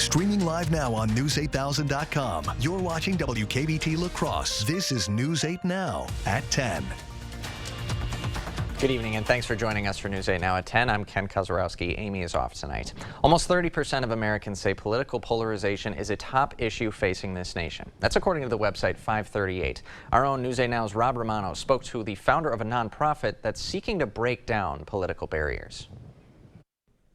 Streaming live now on News8000.com. You're watching WKBT La Crosse. This is News 8 Now at 10. Good evening and thanks for joining us for News 8 Now at 10. I'm Ken Kozorowski. Amy is off tonight. Almost 30% of Americans say political polarization is a top issue facing this nation. That's according to the website 538. Our own News 8 Now's Rob Romano spoke to the founder of a nonprofit that's seeking to break down political barriers.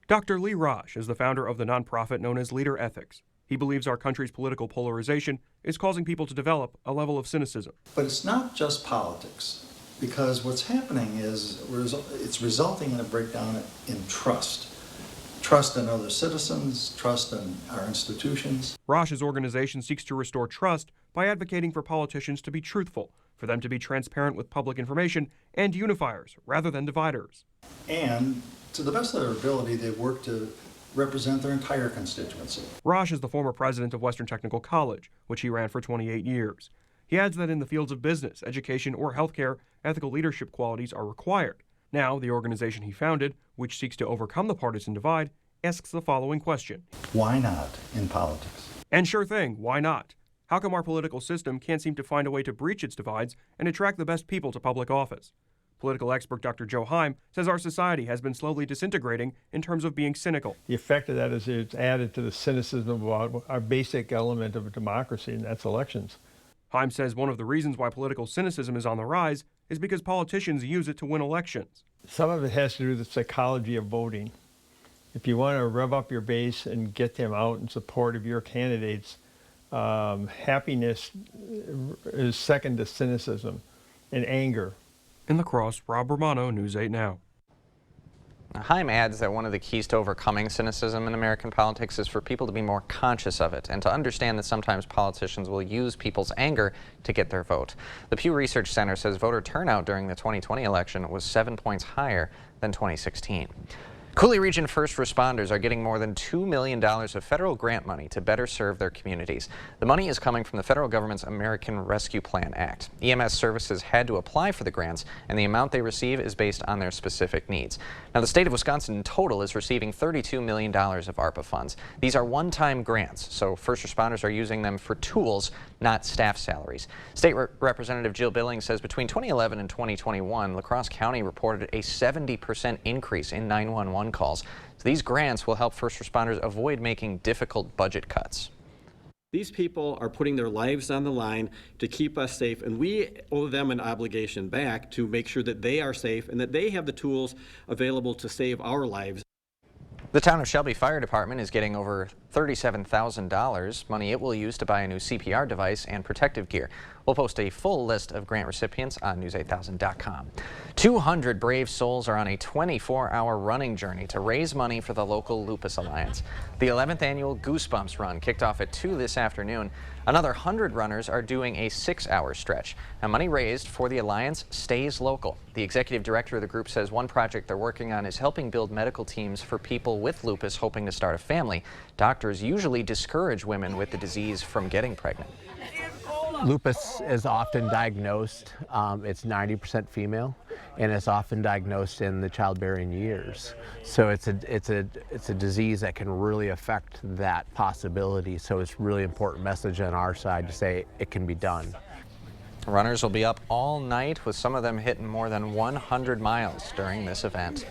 Dr. Lee Raj is the founder of the nonprofit known as Leader Ethics. He believes our country's political polarization is causing people to develop a level of cynicism. But it's not just politics, because what's happening is it's resulting in a breakdown in trust. Trust in other citizens, trust in our institutions. Raj's organization seeks to restore trust by advocating for politicians to be truthful, for them to be transparent with public information, and unifiers rather than dividers. And to the best of their ability, they work to represent their entire constituency. Raj is the former president of Western Technical College, which he ran for 28 years. He adds that in the fields of business, education, or healthcare, ethical leadership qualities are required. Now, the organization he founded, which seeks to overcome the partisan divide, asks the following question. Why not in politics? And sure thing, why not? How come our political system can't seem to find a way to breach its divides and attract the best people to public office? Political expert Dr. Joe Heim says our society has been slowly disintegrating in terms of being cynical. The effect of that is it's added to the cynicism about our basic element of a democracy, and that's elections. Heim says one of the reasons why political cynicism is on the rise is because politicians use it to win elections. Some of it has to do with the psychology of voting. If you want to rev up your base and get them out in support of your candidates, happiness is second to cynicism and anger. In La Crosse, Rob Romano, News 8 Now. Heim adds that one of the keys to overcoming cynicism in American politics is for people to be more conscious of it and to understand that sometimes politicians will use people's anger to get their vote. The Pew Research Center says voter turnout during the 2020 election was 7 points higher than 2016. Coulee Region first responders are getting more than $2 million of federal grant money to better serve their communities. The money is coming from the federal government's American Rescue Plan Act. EMS services had to apply for the grants, and the amount they receive is based on their specific needs. Now, the state of Wisconsin in total is receiving $32 million of ARPA funds. These are one-time grants, so first responders are using them for tools, not staff salaries. State Representative Jill Billings says between 2011 and 2021, La Crosse County reported a 70% increase in 911 calls. So these grants will help first responders avoid making difficult budget cuts. These people are putting their lives on the line to keep us safe, and we owe them an obligation back to make sure that they are safe and that they have the tools available to save our lives. The town of Shelby Fire Department is getting over $37,000, money it will use to buy a new CPR device and protective gear. We'll post a full list of grant recipients on News8000.com. 200 brave souls are on a 24-hour running journey to raise money for the local Lupus Alliance. The 11th annual Goosebumps Run kicked off at 2 this afternoon. Another 100 runners are doing a 6-hour stretch. Now, money raised for the Alliance stays local. The executive director of the group says one project they're working on is helping build medical teams for people with lupus hoping to start a family. Doctors usually discourage women with the disease from getting pregnant. Lupus is often diagnosed, it's 90% female, and it's often diagnosed in the childbearing years. So it's a disease that can really affect that possibility. So it's really important message on our side to say it can be done. Runners will be up all night, with some of them hitting more than 100 miles during this event.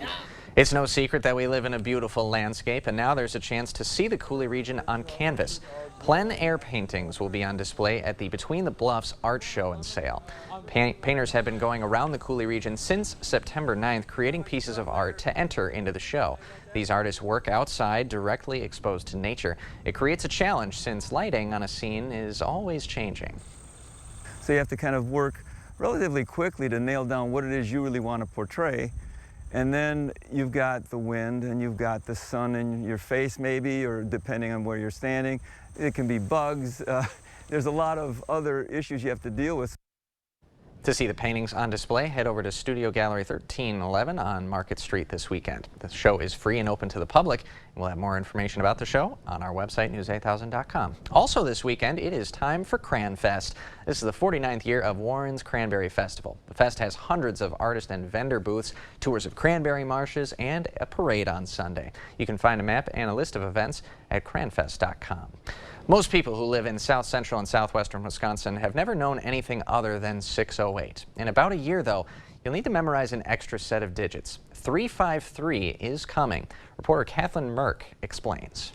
It's no secret that we live in a beautiful landscape, and now there's a chance to see the Coulee region on canvas. Plein air paintings will be on display at the Between the Bluffs art show and sale. Painters have been going around the Coulee region since September 9th, creating pieces of art to enter into the show. These artists work outside, directly exposed to nature. It creates a challenge since lighting on a scene is always changing. So you have to kind of work relatively quickly to nail down what it is you really want to portray. And then you've got the wind and you've got the sun in your face maybe, or depending on where you're standing. It can be bugs. There's a lot of other issues you have to deal with. To see the paintings on display, head over to Studio Gallery 1311 on Market Street this weekend. The show is free and open to the public. We'll have more information about the show on our website, news8000.com. Also this weekend, it is time for CranFest. This is the 49th year of Warren's Cranberry Festival. The fest has hundreds of artist and vendor booths, tours of cranberry marshes, and a parade on Sunday. You can find a map and a list of events at cranfest.com. Most people who live in south central and southwestern Wisconsin have never known anything other than 608. In about a year, though, you'll need to memorize an extra set of digits. 353 is coming. Reporter Kathleen Merck explains.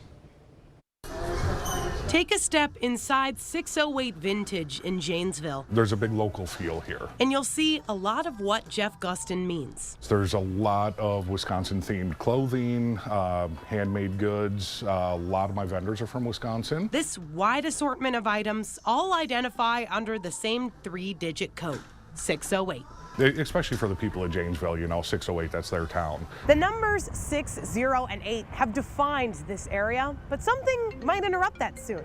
Take a step inside 608 Vintage in Janesville. There's a big local feel here. And you'll see a lot of what Jeff Gustin means. There's a lot of Wisconsin-themed clothing, handmade goods. A lot of my vendors are from Wisconsin. This wide assortment of items all identify under the same 3-digit code, 608. Especially for the people of Janesville, you know, 608, that's their town. The numbers 6, 0, and 8 have defined this area, but something might interrupt that soon.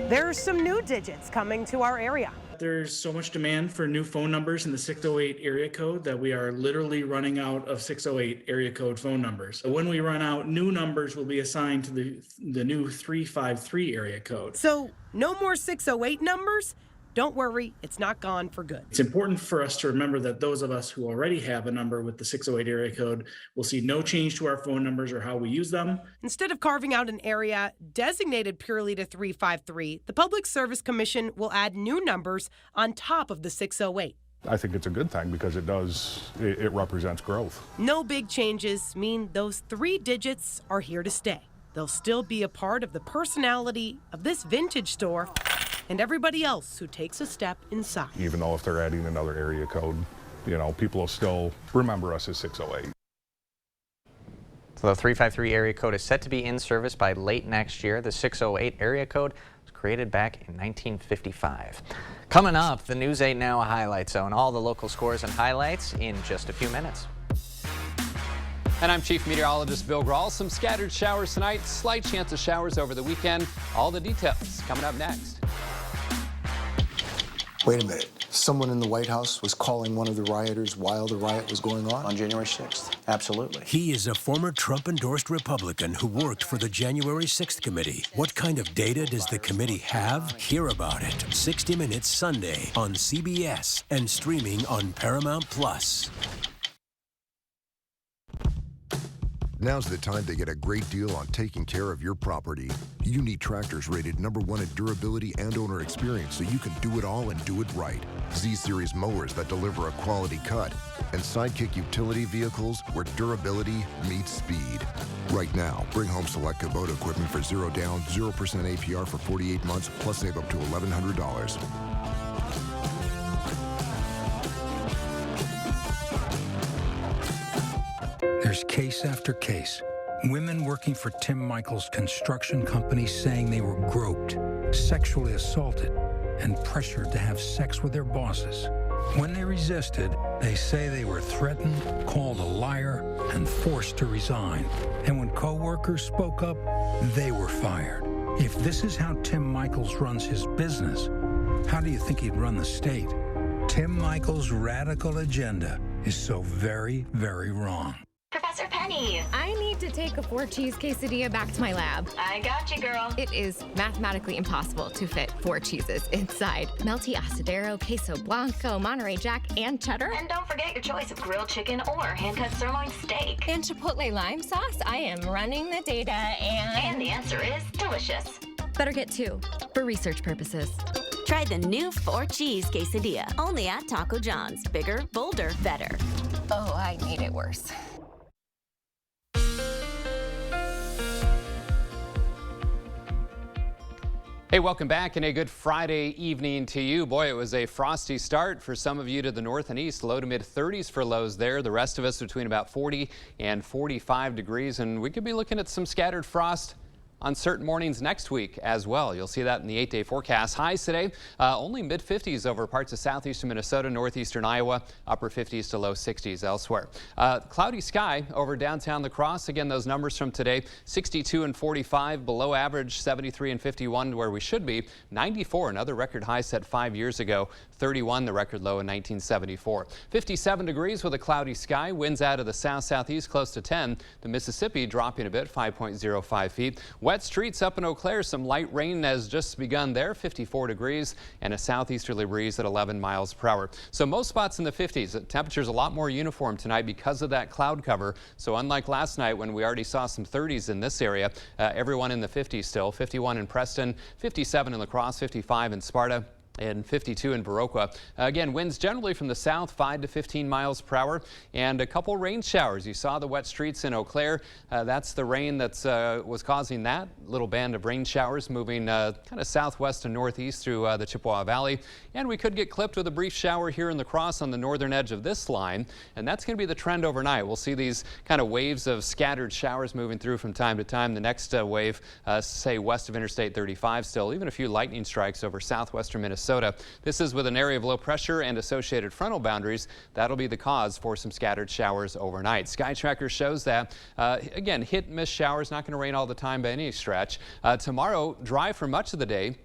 There are some new digits coming to our area. There's so much demand for new phone numbers in the 608 area code that we are literally running out of 608 area code phone numbers. So when we run out, new numbers will be assigned to the new 353 area code. So no more 608 numbers? Don't worry, it's not gone for good. It's important for us to remember that those of us who already have a number with the 608 area code will see no change to our phone numbers or how we use them. Instead of carving out an area designated purely to 353, the Public Service Commission will add new numbers on top of the 608. I think it's a good thing because it represents growth. No big changes mean those 3 digits are here to stay. They'll still be a part of the personality of this vintage store and everybody else who takes a step inside. Even though if they're adding another area code, you know, people will still remember us as 608. So the 353 area code is set to be in service by late next year. The 608 area code was created back in 1955. Coming up, the News 8 Now Highlight Zone. All the local scores and highlights in just a few minutes. And I'm Chief Meteorologist Bill Grahl. Some scattered showers tonight, slight chance of showers over the weekend. All the details coming up next. Wait a minute. Someone in the White House was calling one of the rioters while the riot was going on? On January 6th, absolutely. He is a former Trump-endorsed Republican who worked for the January 6th committee. What kind of data does the committee have? Hear about it. 60 Minutes Sunday on CBS and streaming on Paramount+. Now's the time to get a great deal on taking care of your property. You need tractors rated #1 in durability and owner experience so you can do it all and do it right. Z-Series mowers that deliver a quality cut. And Sidekick utility vehicles where durability meets speed. Right now, bring home select Kubota equipment for 0 down, 0% APR for 48 months, plus save up to $1,100. There's case after case. Women working for Tim Michaels' construction company saying they were groped, sexually assaulted, and pressured to have sex with their bosses. When they resisted, they say they were threatened, called a liar, and forced to resign. And when co-workers spoke up, they were fired. If this is how Tim Michaels runs his business, how do you think he'd run the state? Tim Michaels' radical agenda is so very, very wrong. Professor Penny. I need to take a 4-cheese quesadilla back to my lab. I got you, girl. It is mathematically impossible to fit 4 cheeses inside. Melty Asadero, Queso Blanco, Monterey Jack, and cheddar. And don't forget your choice of grilled chicken or hand-cut sirloin steak. And Chipotle lime sauce. I am running the data and the answer is delicious. Better get 2 for research purposes. Try the new 4-cheese quesadilla, only at Taco John's. Bigger, bolder, better. Oh, I need it worse. Hey, welcome back and a good Friday evening to you. Boy, it was a frosty start for some of you to the north and east. Low to mid 30s for lows there. The rest of us between about 40 and 45 degrees. And we could be looking at some scattered frost on certain mornings next week as well. You'll see that in the 8-day forecast. Highs today, only mid-50s over parts of southeastern Minnesota, northeastern Iowa, upper 50s to low 60s elsewhere. Cloudy sky over downtown La Crosse. Again, those numbers from today, 62 and 45, below average, 73 and 51 where we should be, 94, another record high set 5 years ago, 31 the record low in 1974. 57 degrees with a cloudy sky, winds out of the south-southeast close to 10. The Mississippi dropping a bit, 5.05 feet. Wet streets up in Eau Claire, some light rain has just begun there, 54 degrees, and a southeasterly breeze at 11 miles per hour. So most spots in the 50s. The temperature's a lot more uniform tonight because of that cloud cover. So unlike last night when we already saw some 30s in this area, everyone in the 50s still. 51 in Preston, 57 in La Crosse, 55 in Sparta, and 52 in Viroqua. Again, winds generally from the south, 5 to 15 miles per hour, and a couple rain showers. You saw the wet streets in Eau Claire. That's the rain that was causing that little band of rain showers moving kind of southwest and northeast through the Chippewa Valley. And we could get clipped with a brief shower here in La Crosse on the northern edge of this line, and that's going to be the trend overnight. We'll see these kind of waves of scattered showers moving through from time to time. The next wave, say west of Interstate 35 still, even a few lightning strikes over southwestern Minnesota. This is with an area of low pressure and associated frontal boundaries. That'll be the cause for some scattered showers overnight. Sky Tracker shows that, again, hit and miss showers, not going to rain all the time by any stretch. Tomorrow, dry for much of the day.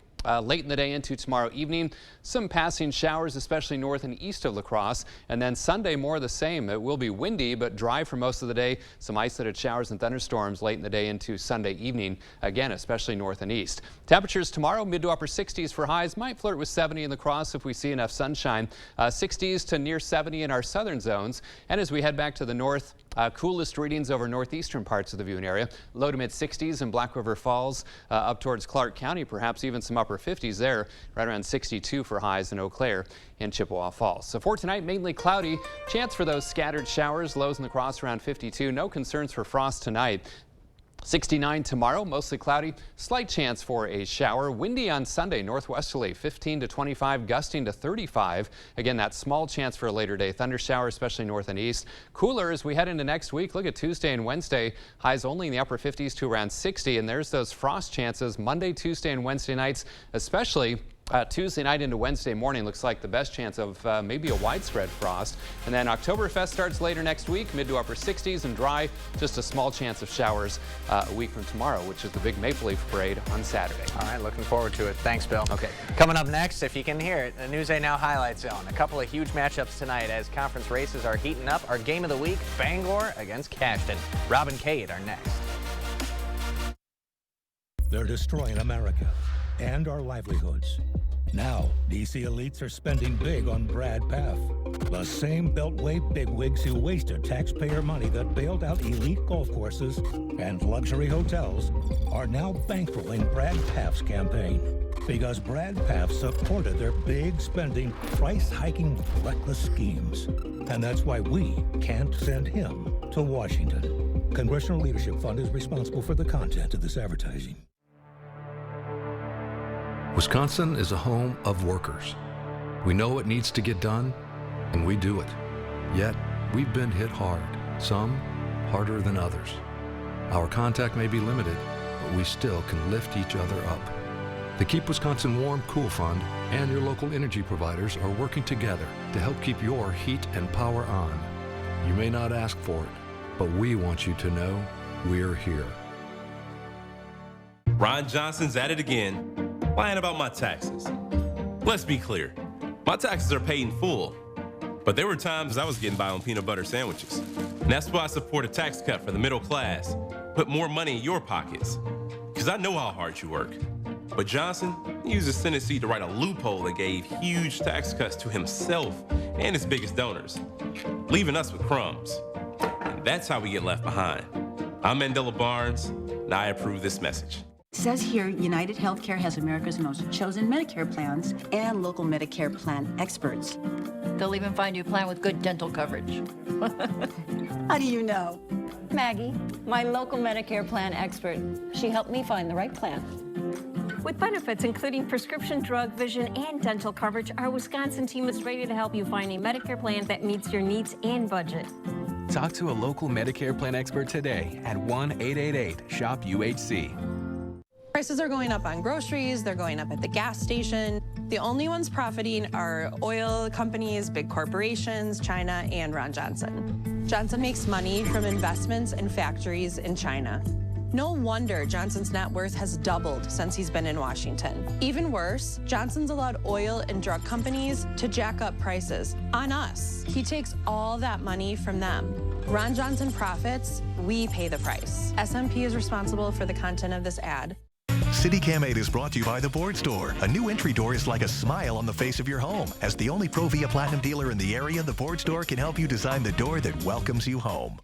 Late in the day into tomorrow evening, some passing showers, especially north and east of La Crosse. And then Sunday, more of the same. It will be windy, but dry for most of the day. Some isolated showers and thunderstorms late in the day into Sunday evening. Again, especially north and east. Temperatures tomorrow, mid to upper 60s for highs. Might flirt with 70 in La Crosse if we see enough sunshine. 60s to near 70 in our southern zones. And as we head back to the north, coolest readings over northeastern parts of the viewing area. Low to mid 60s in Black River Falls, up towards Clark County, perhaps even some upper 50s there, right around 62 for highs in Eau Claire and Chippewa Falls. So for tonight, mainly cloudy, chance for those scattered showers, lows in La Crosse around 52. No concerns for frost tonight. 69 tomorrow, mostly cloudy, slight chance for a shower. Windy on Sunday, northwesterly, 15 to 25, gusting to 35. Again, that small chance for a later day thunder shower, especially north and east. Cooler as we head into next week. Look at Tuesday and Wednesday, highs only in the upper 50s to around 60. And there's those frost chances Monday, Tuesday, and Wednesday nights, especially Tuesday night into Wednesday morning looks like the best chance of maybe a widespread frost. And then Oktoberfest starts later next week, mid to upper 60s and dry. Just a small chance of showers a week from tomorrow, which is the big Maple Leaf Parade on Saturday. All right, looking forward to it. Thanks, Bill. Okay. Coming up next, if you can hear it, the News 8 Now Highlight Zone. A couple of huge matchups tonight as conference races are heating up. Our game of the week, Bangor against Cashton. Rob and Kate are next. They're destroying America and our livelihoods. Now, DC elites are spending big on Brad Paff. The same Beltway bigwigs who wasted taxpayer money that bailed out elite golf courses and luxury hotels are now bankrolling Brad Paff's campaign because Brad Paff supported their big spending, price-hiking, reckless schemes. And that's why we can't send him to Washington. Congressional Leadership Fund is responsible for the content of this advertising. Wisconsin is a home of workers. We know what needs to get done, and we do it. Yet, we've been hit hard, some harder than others. Our contact may be limited, but we still can lift each other up. The Keep Wisconsin Warm Cool Fund and your local energy providers are working together to help keep your heat and power on. You may not ask for it, but we want you to know we're here. Ron Johnson's at it again, lying about my taxes. Let's be clear, my taxes are paid in full, but there were times I was getting by on peanut butter sandwiches. And that's why I support a tax cut for the middle class. Put more money in your pockets, because I know how hard you work. But Johnson used his Senate seat to write a loophole that gave huge tax cuts to himself and his biggest donors, leaving us with crumbs. And that's how we get left behind. I'm Mandela Barnes, and I approve this message. It says here, United Healthcare has America's most chosen Medicare plans and local Medicare plan experts. They'll even find you a plan with good dental coverage. How do you know? Maggie, my local Medicare plan expert. She helped me find the right plan. With benefits including prescription drug, vision, and dental coverage, our Wisconsin team is ready to help you find a Medicare plan that meets your needs and budget. Talk to a local Medicare plan expert today at 1-888-SHOP-UHC. Prices are going up on groceries, they're going up at the gas station. The only ones profiting are oil companies, big corporations, China, and Ron Johnson. Johnson makes money from investments in factories in China. No wonder Johnson's net worth has doubled since he's been in Washington. Even worse, Johnson's allowed oil and drug companies to jack up prices on us. He takes all that money from them. Ron Johnson profits, we pay the price. SMP is responsible for the content of this ad. CityCam 8 is brought to you by the Board Store. A new entry door is like a smile on the face of your home. As the only Pro Via Platinum dealer in the area, the Board Store can help you design the door that welcomes you home.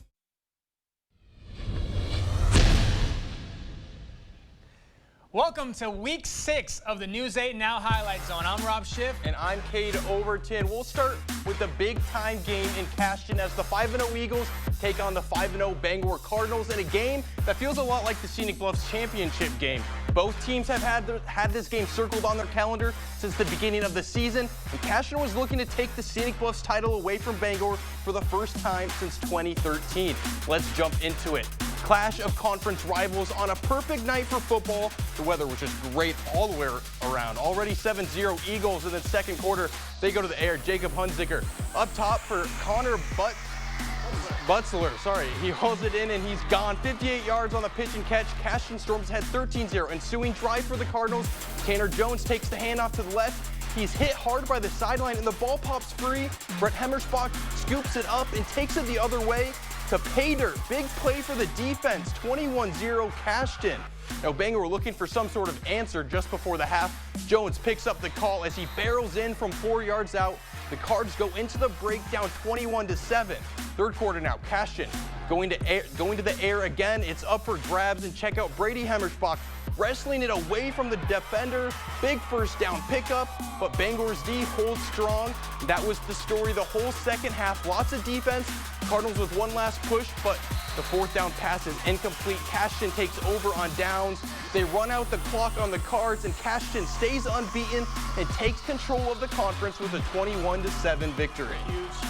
Welcome to Week 6 of the News 8 Now Highlight Zone. I'm Rob Schiff. And I'm Cade Overton. We'll start with the big-time game in Cashton as the 5-0 Eagles take on the 5-0 Bangor Cardinals in a game that feels a lot like the Scenic Bluffs championship game. Both teams have had this game circled on their calendar since the beginning of the season, and Cashton was looking to take the Scenic Bluffs title away from Bangor for the first time since 2013. Let's jump into it. Clash of conference rivals on a perfect night for football. The weather was just great all the way around. Already 7-0 Eagles in the second quarter. They go to the air. Jacob Hunziker up top for Connor Butzler. Sorry, he hauls it in and he's gone. 58 yards on the pitch and catch. Cashton Storms had 13-0. Ensuing drive for the Cardinals. Tanner Jones takes the handoff to the left. He's hit hard by the sideline and the ball pops free. Brett Hemmersbach scoops it up and takes it the other way to pay dirt. Big play for the defense, 21-0 Cashton. Now Bangor were looking for some sort of answer just before the half. Jones picks up the call as he barrels in from 4 yards out. The Cards go into the break down 21-7. Third quarter now, Cashton going to the air again. It's up for grabs, and check out Brady Hemmersbach wrestling it away from the defender. Big first down pickup, but Bangor's D holds strong. That was the story the whole second half. Lots of defense. Cardinals with one last push, but the fourth down pass is incomplete. Cashton takes over on downs. They run out the clock on the Cards, and Cashton stays unbeaten and takes control of the conference with a 21-7 victory.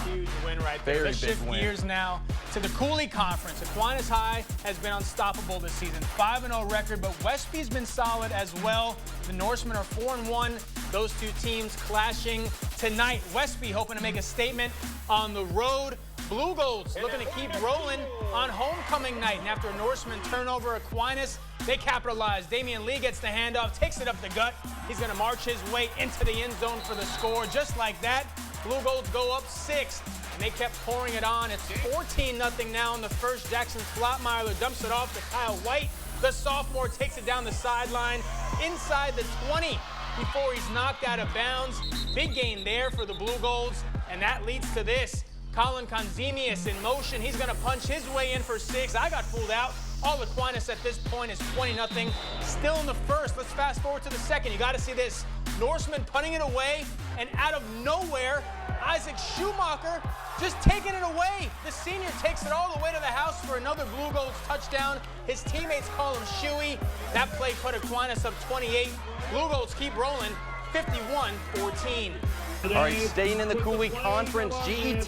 Huge win right there. Let's shift gears now to the Cooley Conference. Aquinas High has been unstoppable this season. 5-0 record, but Westby's been solid as well. The Norsemen are 4-1. Those two teams clashing tonight. Westby hoping to make a statement on the road. Blue Golds looking to keep rolling on homecoming night. And after a Norseman turnover, Aquinas, they capitalize. Damian Lee gets the handoff, takes it up the gut. He's going to march his way into the end zone for the score. Just like that, Blue Golds go up 6, and they kept pouring it on. It's 14-0 now in the first. Jackson Flotmeier dumps it off to Kyle White. The sophomore takes it down the sideline inside the 20 before he's knocked out of bounds. Big gain there for the Blue Golds, and that leads to this. Colin Conzemius in motion. He's going to punch his way in for 6. I got fooled out. All Aquinas at this point is 20-0. Still in the first. Let's fast forward to the second. You got to see this. Norseman punting it away, and out of nowhere, Isaac Schumacher just taking it away. The senior takes it all the way to the house for another Blue Golds touchdown. His teammates call him Shuey. That play put Aquinas up 28. Blue Golds keep rolling, 51-14. All right, staying in the Cooley Conference, GET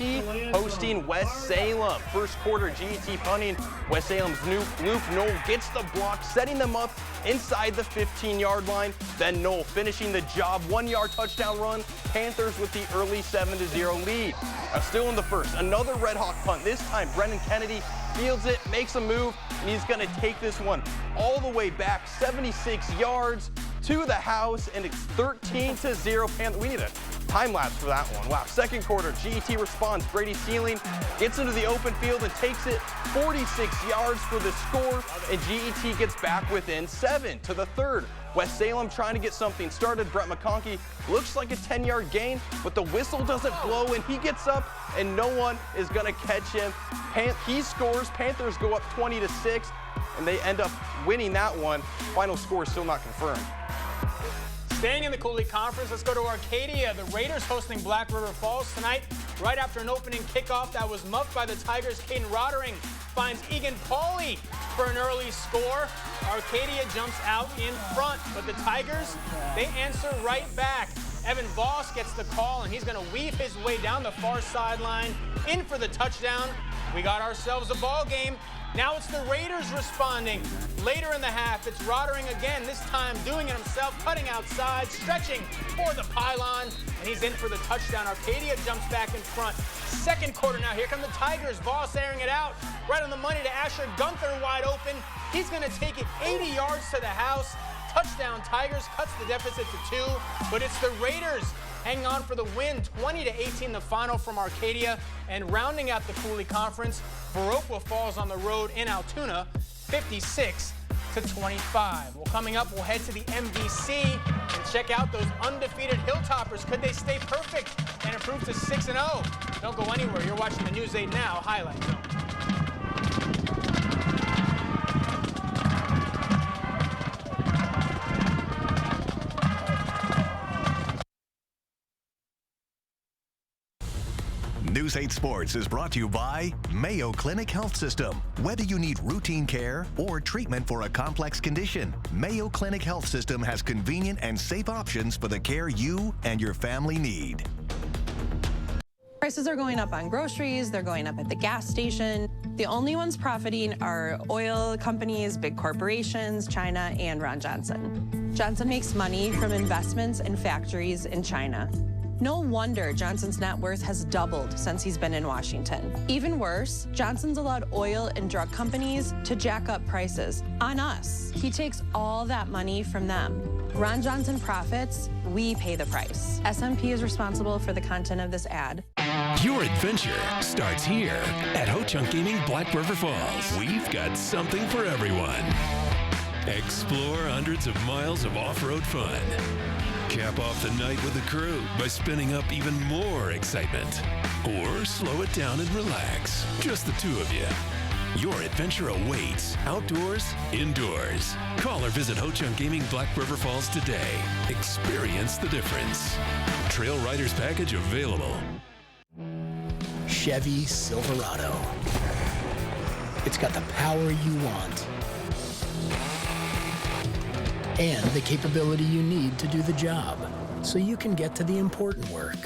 hosting West Salem. First quarter, GET punting. West Salem's Luke Knoll gets the block, setting them up inside the 15-yard line. Then Knoll finishing the job. 1-yard touchdown run. Panthers with the early 7-0 lead. Now still in the first, another Red Hawk punt. This time, Brennan Kennedy fields it, makes a move, and he's going to take this one all the way back, 76 yards to the house, and it's 13-0 Panthers. We need a time lapse for that one. Wow. Second quarter, GET responds. Brady Sealing gets into the open field and takes it 46 yards for the score, and GET gets back within 7 to the third. West Salem trying to get something started. Brett McConkey looks like a 10-yard gain, but the whistle doesn't blow, and he gets up, and no one is going to catch him. He scores. Panthers go up 20-6, and they end up winning that one. Final score is still not confirmed. Staying in the Cooley Conference, let's go to Arcadia. The Raiders hosting Black River Falls tonight. Right after an opening kickoff that was muffed by the Tigers, Caden Rottering finds Egan Pauley for an early score. Arcadia jumps out in front, but the Tigers, they answer right back. Evan Voss gets the call, and he's going to weave his way down the far sideline in for the touchdown. We got ourselves a ball game. Now it's the Raiders responding. Later in the half, it's Roddering again, this time doing it himself, cutting outside, stretching for the pylon, and he's in for the touchdown. Arcadia jumps back in front. Second quarter now, here come the Tigers. Voss airing it out, right on the money to Asher Gunther, wide open. He's gonna take it 80 yards to the house. Touchdown Tigers, cuts the deficit to 2, but it's the Raiders hanging on for the win, 20-18 the final from Arcadia. And rounding out the Cooley Conference, Viroqua falls on the road in Altoona, 56-25. Well, coming up, we'll head to the MVC and check out those undefeated Hilltoppers. Could they stay perfect and improve to 6-0? Don't go anywhere. You're watching the News 8 Now Highlight Zone. News 8 Sports is brought to you by Mayo Clinic Health System. Whether you need routine care or treatment for a complex condition, Mayo Clinic Health System has convenient and safe options for the care you and your family need. Prices are going up on groceries, they're going up at the gas station. The only ones profiting are oil companies, big corporations, China, and Ron Johnson. Johnson makes money from investments in factories in China. No wonder Johnson's net worth has doubled since he's been in Washington. Even worse, Johnson's allowed oil and drug companies to jack up prices on us. He takes all that money from them. Ron Johnson profits, we pay the price. SMP is responsible for the content of this ad. Your adventure starts here at Ho-Chunk Gaming Black River Falls. We've got something for everyone. Explore hundreds of miles of off-road fun. Cap off the night with the crew by spinning up even more excitement. Or slow it down and relax. Just the two of you. Your adventure awaits, outdoors, indoors. Call or visit Ho-Chunk Gaming Black River Falls today. Experience the difference. Trail Riders Package available. Chevy Silverado. It's got the power you want and the capability you need to do the job, so you can get to the important work.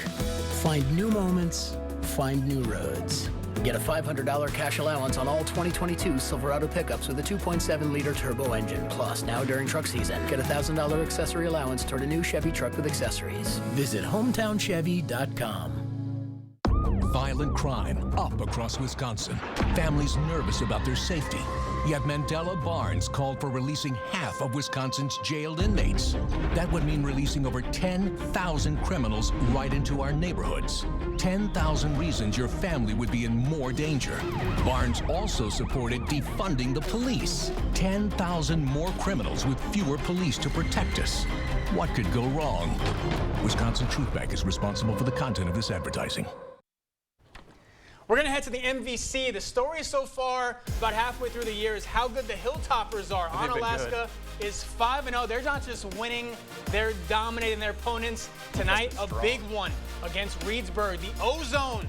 Find new moments, find new roads. Get a $500 cash allowance on all 2022 Silverado pickups with a 2.7-liter turbo engine. Plus, now during truck season, get a $1,000 accessory allowance toward a new Chevy truck with accessories. Visit HometownChevy.com. Violent crime up across Wisconsin. Families nervous about their safety. Yet Mandela Barnes called for releasing half of Wisconsin's jailed inmates. That would mean releasing over 10,000 criminals right into our neighborhoods. 10,000 reasons your family would be in more danger. Barnes also supported defunding the police. 10,000 more criminals with fewer police to protect us. What could go wrong? Wisconsin Truth Bank is responsible for the content of this advertising. We're going to head to the MVC. The story so far, about halfway through the year, is how good the Hilltoppers are. Onalaska is 5-0. They're not just winning, they're dominating their opponents. Tonight, a big one against Reedsburg. The O-Zone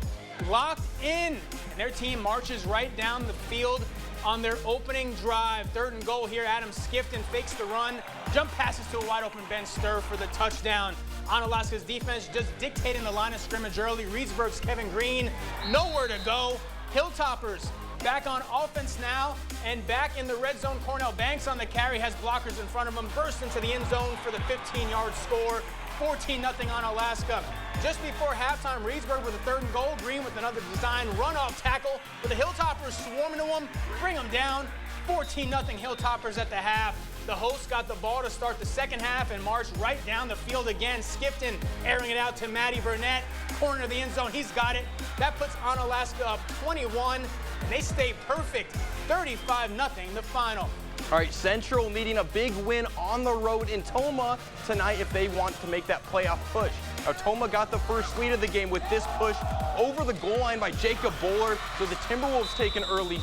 locked in, and their team marches right down the field on their opening drive. 3rd and goal here. Adam Skifton fakes the run. Jump passes to a wide-open Ben Stir for the touchdown. Onalaska's defense just dictating the line of scrimmage early. Reedsburg's Kevin Green, nowhere to go. Hilltoppers back on offense now and back in the red zone. Cornell Banks on the carry, has blockers in front of him. Burst into the end zone for the 15-yard score. 14-0 Onalaska. Just before halftime, Reedsburg with a 3rd and goal. Green with another design runoff tackle. But the Hilltoppers swarming to him, bring him down. 14-0 Hilltoppers at the half. The hosts got the ball to start the second half and marched right down the field again. Skifton airing it out to Matty Burnett. Corner of the end zone, he's got it. That puts Onalaska up 21, and they stay perfect. 35-0 the final. All right, Central needing a big win on the road in Tomah tonight if they want to make that playoff push. Now, Tomah got the first lead of the game with this push over the goal line by Jacob Bowler. So the Timberwolves taken early,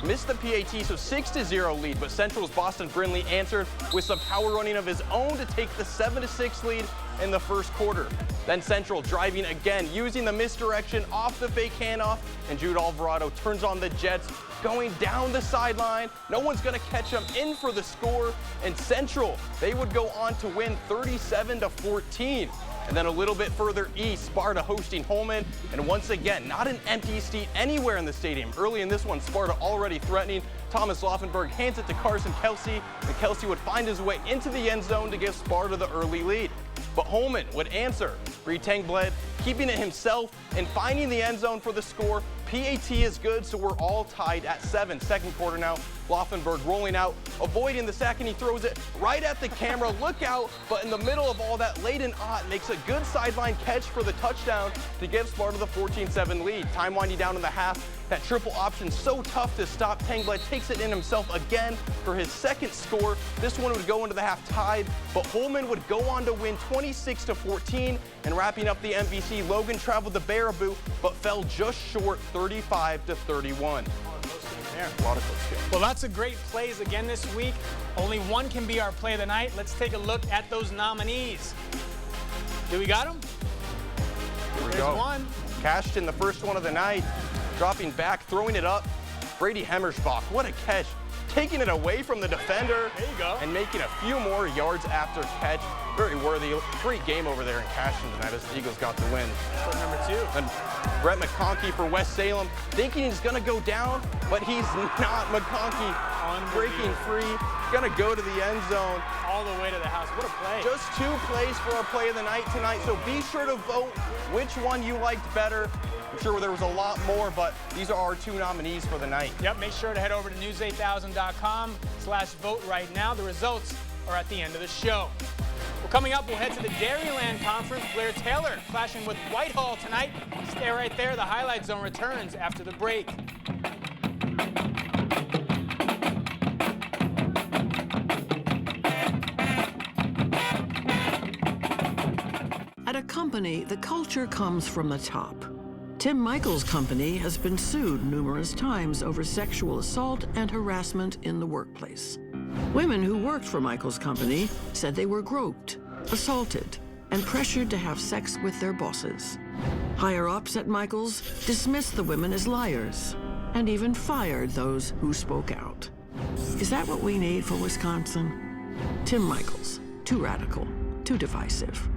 missed the PAT, so 6-0 lead. But Central's Boston Brindley answered with some power running of his own to take the 7-6 lead in the first quarter. Then Central driving again, using the misdirection off the fake handoff, and Jude Alvarado turns on the Jets, going down the sideline. No one's going to catch him, in for the score, and Central, they would go on to win 37-14. And then a little bit further east, Sparta hosting Holmen. And once again, not an empty seat anywhere in the stadium. Early in this one, Sparta already threatening. Thomas Laufenberg hands it to Carson Kelsey, and Kelsey would find his way into the end zone to give Sparta the early lead. But Holmen would answer. Reed Tangblad keeping it himself and finding the end zone for the score. PAT is good, so we're all tied at 7. Second quarter now. Laufenberg rolling out, avoiding the sack, and he throws it right at the camera. Look out, but in the middle of all that, Layden Ott makes a good sideline catch for the touchdown to give Sparta the 14-7 lead. Time winding down in the half. That triple option so tough to stop. Tangblad takes it in himself again for his second score. This one would go into the half tied, but Holmen would go on to win 26-14. And wrapping up the MVC, Logan traveled to Baraboo, but fell just short 35-31. A lot of close games. Well, lots of great plays again this week. Only one can be our play of the night. Let's take a look at those nominees. Do we got them? Here we There's go. one. Cashed in the first one of the night. Dropping back, throwing it up. Brady Hemmersbach, what a catch. Taking it away from the defender. There you go. And making a few more yards after catch. Very worthy. Great game over there in Cashton tonight as the Eagles got the win. For number 2. And Brett McConkey for West Salem, thinking he's going to go down, but he's not. McConkey breaking free, going to go to the end zone. All the way to the house. What a play. Just 2 plays for our play of the night tonight, so be sure to vote which one you liked better. I'm sure there was a lot more, but these are our 2 nominees for the night. Yep, make sure to head over to news8000.com/vote right now. The results are at the end of the show. Well, coming up, we'll head to the Dairyland Conference. Blair Taylor clashing with Whitehall tonight. Stay right there. The Highlight Zone returns after the break. At a company, the culture comes from the top. Tim Michaels' company has been sued numerous times over sexual assault and harassment in the workplace. Women who worked for Michaels' company said they were groped, assaulted, and pressured to have sex with their bosses. Higher-ups at Michaels dismissed the women as liars and even fired those who spoke out. Is that what we need for Wisconsin? Tim Michaels, too radical, too divisive.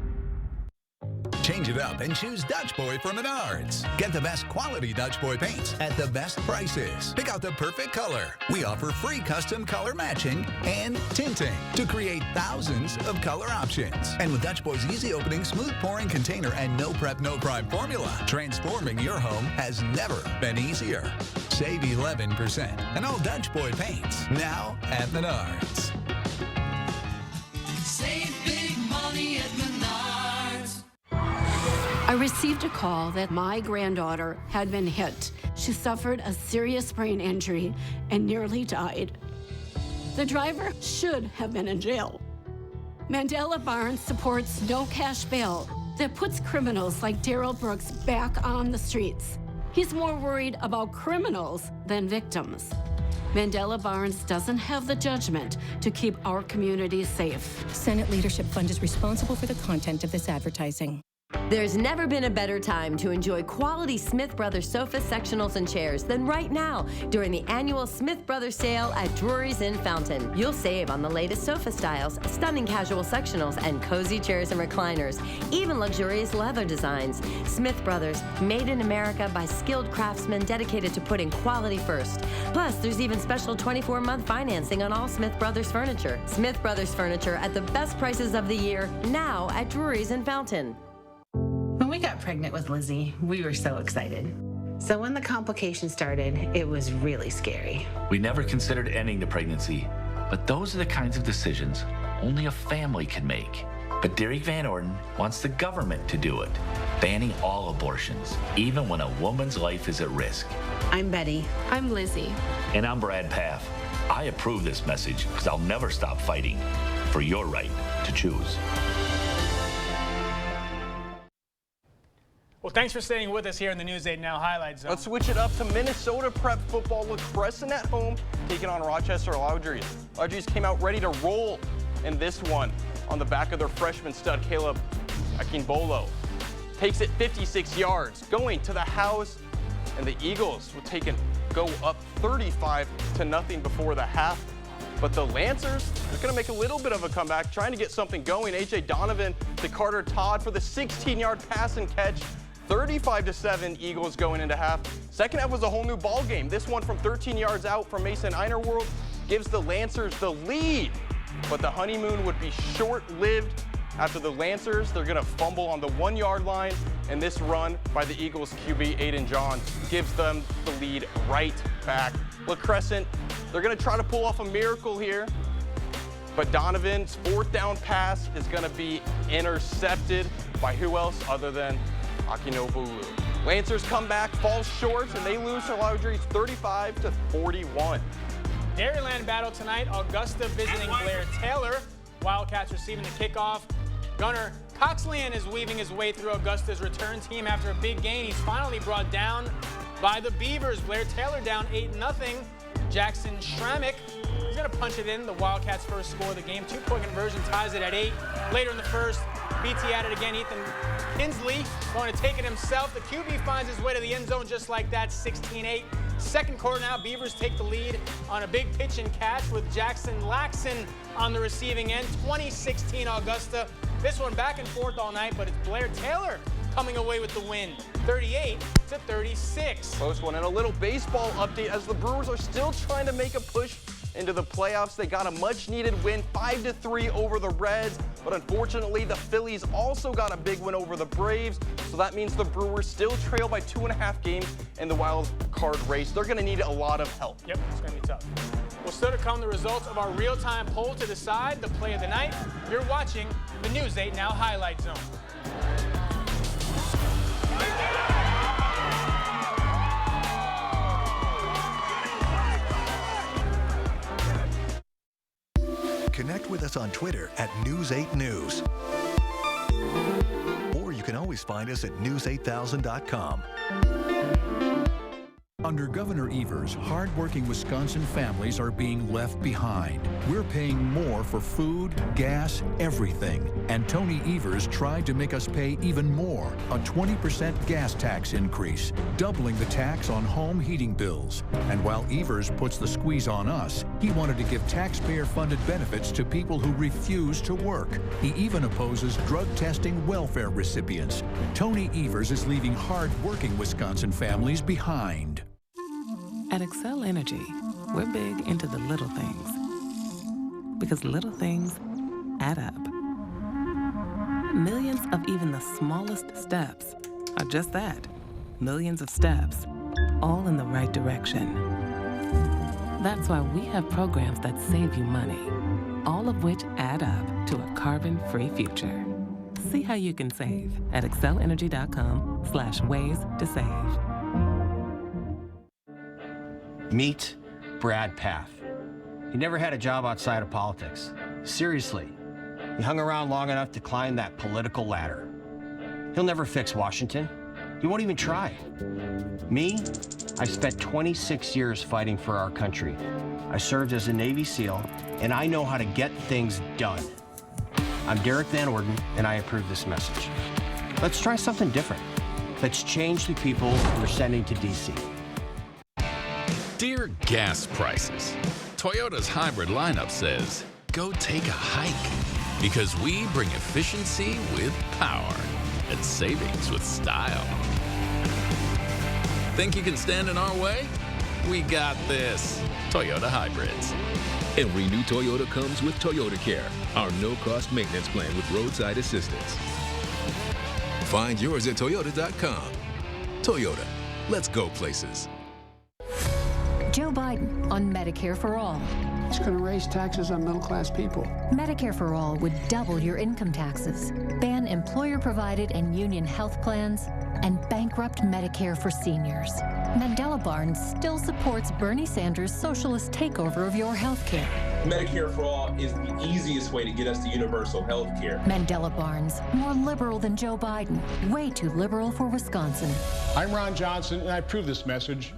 Change it up and choose Dutch Boy from Menards. Get the best quality Dutch Boy paints at the best prices. Pick out the perfect color. We offer free custom color matching and tinting to create thousands of color options. And with Dutch Boy's easy opening, smooth pouring container, and no prep, no prime formula, transforming your home has never been easier. Save 11% on all Dutch Boy paints now at Menards. Save big money at Menards. I received a call that my granddaughter had been hit. She suffered a serious brain injury and nearly died. The driver should have been in jail. Mandela Barnes supports no cash bail that puts criminals like Darrell Brooks back on the streets. He's more worried about criminals than victims. Mandela Barnes doesn't have the judgment to keep our communities safe. Senate Leadership Fund is responsible for the content of this advertising. There's never been a better time to enjoy quality Smith Brothers sofas, sectionals, and chairs than right now during the annual Smith Brothers sale at Drury's in Fountain. You'll save on the latest sofa styles, stunning casual sectionals, and cozy chairs and recliners, even luxurious leather designs. Smith Brothers, made in America by skilled craftsmen dedicated to putting quality first. Plus, there's even special 24-month financing on all Smith Brothers furniture. Smith Brothers furniture at the best prices of the year, now at Drury's in Fountain. When we got pregnant with Lizzie, we were so excited. So when the complications started, it was really scary. We never considered ending the pregnancy, but those are the kinds of decisions only a family can make. But Derek Van Orden wants the government to do it, banning all abortions, even when a woman's life is at risk. I'm Betty. I'm Lizzie. And I'm Brad Paff. I approve this message because I'll never stop fighting for your right to choose. Well, thanks for staying with us here in the News 8 Now Highlight Zone. Let's switch it up to Minnesota prep football with Crescent at home, taking on Rochester Loudries. Loudries came out ready to roll in this one on the back of their freshman stud, Caleb Akinbolo. Takes it 56 yards, going to the house, and the Eagles will go up 35-0 before the half. But the Lancers, they're going to make a little bit of a comeback, trying to get something going. A.J. Donovan to Carter Todd for the 16-yard pass and catch. 35-7 Eagles going into half. Second half was a whole new ball game. This one from 13 yards out from Mason Einerworld gives the Lancers the lead. But the honeymoon would be short-lived. After the Lancers, they're going to fumble on the 1-yard line, and this run by the Eagles QB, Aiden Johns, gives them the lead right back. La Crescent, they're going to try to pull off a miracle here, but Donovan's 4th down pass is going to be intercepted by who else other than Akinobulu. Lancers come back, fall short, and they lose to Loudreach 35-41. Dairyland battle tonight. Augusta visiting Blair Taylor. Wildcats receiving the kickoff. Gunnar Coxlian is weaving his way through Augusta's return team after a big gain. He's finally brought down by the Beavers. Blair Taylor down 8-0. Jackson Schrammick, he's going to punch it in. The Wildcats' first score of the game. 2-point conversion ties it at 8. Later in the first, BT at it again. Ethan Kinsley going to take it himself. The QB finds his way to the end zone just like that, 16-8. Second quarter now, Beavers take the lead on a big pitch and catch with Jackson Laxon on the receiving end. 2016 Augusta. This one back and forth all night, but it's Blair Taylor coming away with the win, 38-36. Close one, and a little baseball update as the Brewers are still trying to make a push into the playoffs. They got a much-needed win, 5-3 over the Reds, but unfortunately the Phillies also got a big win over the Braves, so that means the Brewers still trail by 2.5 games in the wild card race. They're going to need a lot of help. Yep, it's going to be tough. Well, still to come, the results of our real-time poll to decide the play of the night. You're watching the News 8 Now Highlight Zone. Connect with us on Twitter at News8News. Or you can always find us at news8000.com. Under Governor Evers, hard-working Wisconsin families are being left behind. We're paying more for food, gas, everything. And Tony Evers tried to make us pay even more, a 20% gas tax increase, doubling the tax on home heating bills. And while Evers puts the squeeze on us, he wanted to give taxpayer-funded benefits to people who refuse to work. He even opposes drug testing welfare recipients. Tony Evers is leaving hard-working Wisconsin families behind. At Xcel Energy, we're big into the little things. Because little things add up. Millions of even the smallest steps are just that, millions of steps, all in the right direction. That's why we have programs that save you money, all of which add up to a carbon-free future. See how you can save at XcelEnergy.com/ways to save. Meet Brad Path. He never had a job outside of politics. Seriously, he hung around long enough to climb that political ladder. He'll never fix Washington. He won't even try. Me, I spent 26 years fighting for our country. I served as a Navy SEAL, and I know how to get things done. I'm Derek Van Orden, and I approve this message. Let's try something different. Let's change the people we're sending to D.C. Dear gas prices, Toyota's hybrid lineup says, go take a hike. Because we bring efficiency with power and savings with style. Think you can stand in our way? We got this. Toyota Hybrids. Every new Toyota comes with Toyota Care, our no-cost maintenance plan with roadside assistance. Find yours at Toyota.com. Toyota, let's go places. Joe Biden on Medicare for All. It's going to raise taxes on middle-class people. Medicare for All would double your income taxes, ban employer-provided and union health plans, and bankrupt Medicare for seniors. Mandela Barnes still supports Bernie Sanders' socialist takeover of your health care. Medicare for All is the easiest way to get us to universal health care. Mandela Barnes, more liberal than Joe Biden, way too liberal for Wisconsin. I'm Ron Johnson, and I approve this message.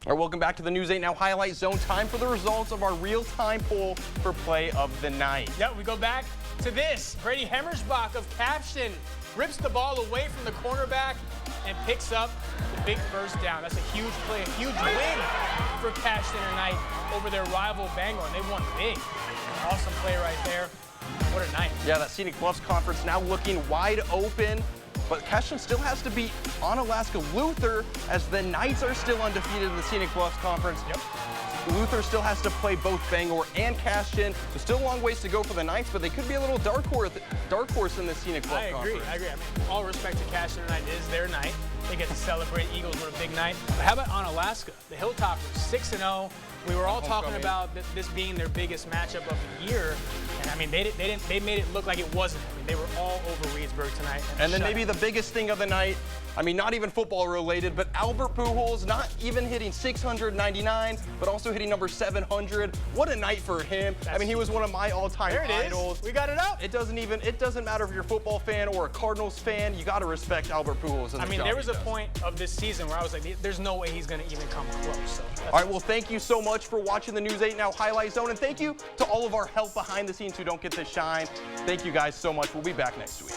All right, welcome back to the News 8 Now Highlight Zone. Time for the results of our real-time poll for play of the night. Yep, we go back to this. Brady Hemmersbach of Capstan rips the ball away from the cornerback and picks up the big first down. That's a huge play, a huge win for Cash Dinner Night over their rival Bangor, and they won big. Awesome play right there. What a night. Yeah, that Scenic Bluffs conference now looking wide open, but Cashton still has to beat Onalaska Luther as the Knights are still undefeated in the Scenic Bluffs conference. Yep. Luther still has to play both Bangor and Cashton. There's still a long ways to go for the Knights, but they could be a little dark horse in the Scenic Bluffs conference. I agree. I mean, all respect to Cash Dinner Night, is their night. They get to celebrate Eagles with a big night. But how about Onalaska? The Hilltoppers, 6-0. We were all talking about this being their biggest matchup of the year, and I mean they made it look like it wasn't. I mean, they were all over Reedsburg tonight. And then maybe the biggest thing of the night, I mean, not even football related, but Albert Pujols not even hitting 699, but also hitting number 700. What a night for him. I mean, he was one of my all-time idols. We got it up. It doesn't matter if you're a football fan or a Cardinals fan, you got to respect Albert Pujols. I mean, there was a point of this season where I was like, there's no way he's going to even come close. So all right, well, thank you so much for watching the News 8 Now Highlight Zone, and thank you to all of our help behind the scenes who don't get to shine. Thank you guys so much. We'll be back next week.